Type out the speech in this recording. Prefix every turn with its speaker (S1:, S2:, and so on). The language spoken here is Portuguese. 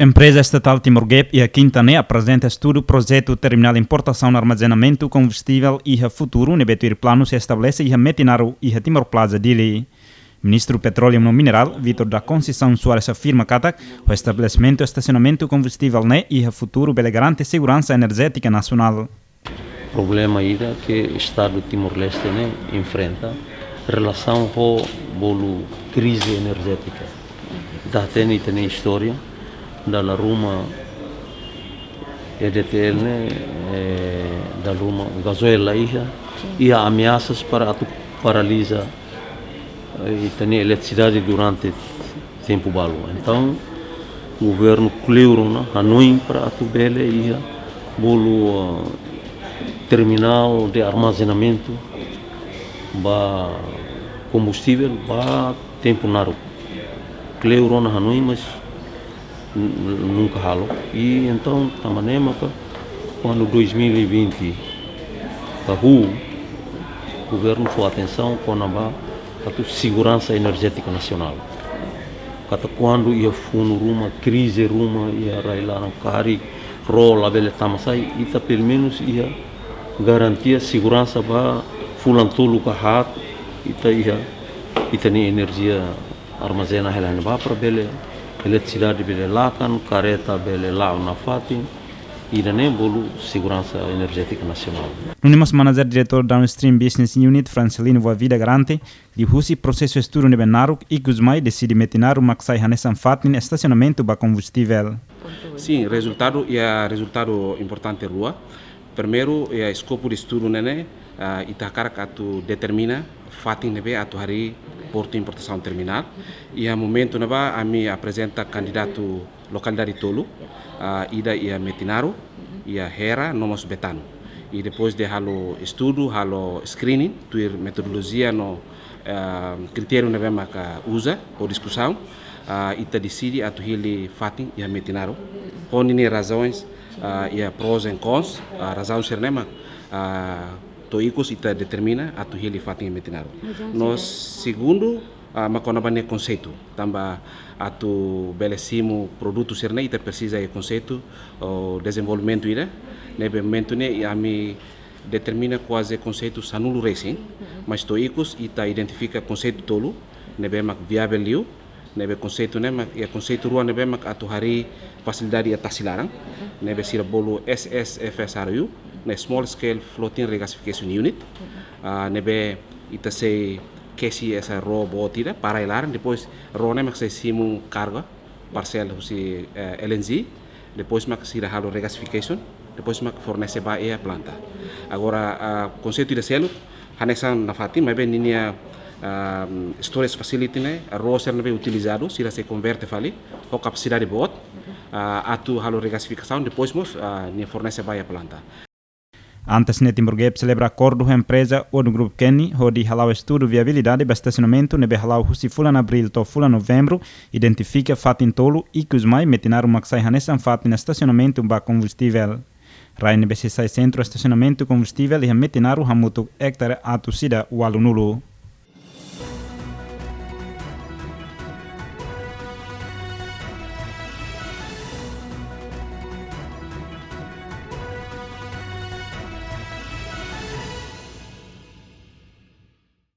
S1: Empresa estatal Timor-Gap e a Quintané apresenta estudo projeto terminal importação e armazenamento combustível e a futuro nebetuir plano se estabelece e a Metinaro e a Timor Plaza Dili. Ministro do Petróleo e Mineral, Vitor da Conceição Soares afirma que o estabelecimento e estacionamento combustível e a futuro garante segurança energética nacional.
S2: O problema aí é que o Estado de Timor-Leste enfrenta em relação com a crise energética. Tem história da Ruma EDTL, da Ruma gasoil e há ameaças para paralisar e tem eletricidade durante tempo balo. Então o governo cleurou a noite para a tubele e bolo terminal de armazenamento ba combustível ba tempo naro cleurou na noite, mas nunca ralo. E então também quando 2020 o governo foi atenção com a segurança energética nacional. Quando ia fundo uma crise ia railar um cari rola bele tamasai e pelo menos ia garantir a segurança para fulantolo kahat e tem energia armazena helana para bele eletricidade bele lakan careta bele lá na fatin e nem bolo segurança energética nacional.
S1: Unimos manager diretor Downstream Business Unit Francelino Voavida garante que o processo estudo de Naruk e Guzmai decide metinar o Maxai Hanessan Fatin estacionamento para combustível.
S3: Sim, resultado importante rua. Primeiro é escopo de estudo Itacara que determina Fatin nebe atu hari porto importação terminal e a momento a mim apresenta candidato localidade tolo ida ia Metinaro ia Hera nomos Betano e depois de halo estudo halo screening tuir metodologia no critério nebe maka usa ou discussão ita decide atu hili Fatin ia Metinaro honini razões ia pros and cons razão sernema toicos ita determina atu hili Fatin ia Metinaro. No segundo maconabane conceito tamba atu belecimo produto serne ita precisa conceito o desenvolvimento ida nebe momento e ami determina quase conceito sanulo racing mas toicos ita identifica conceito tolo nebe mak viável liu nebe conceito conceito rua nebe mak atu hari facilidade atasilarang nebe sira bolo SSFSRU na small scale floating regasification unit nebe ita sei que essa robô tira para elar depois rone mak sei simu carga parcel husi LNG depois mak sira halo regasification depois mak fornece ba a planta agora conceito de selo hanesan na Fatin mas bem ninia storage facility a roser nebe utilizado sira se converte fali com capacidade bot atu halo regasificação depois mos ni fornece ba a planta.
S1: Antes Timor-Gap celebra acordo com a empresa ou do grupo Kenny, onde halau estudo viabilidade para estacionamento nebe halau husi fulan abril to fulan novembro, identifica Fatin tolo e Guzmai metinar o Maxai Hanessan Fatin estacionamento para combustível. Rai nebe se sai centro estacionamento combustível e metinar o hamuto hectare atu sida o alunulo.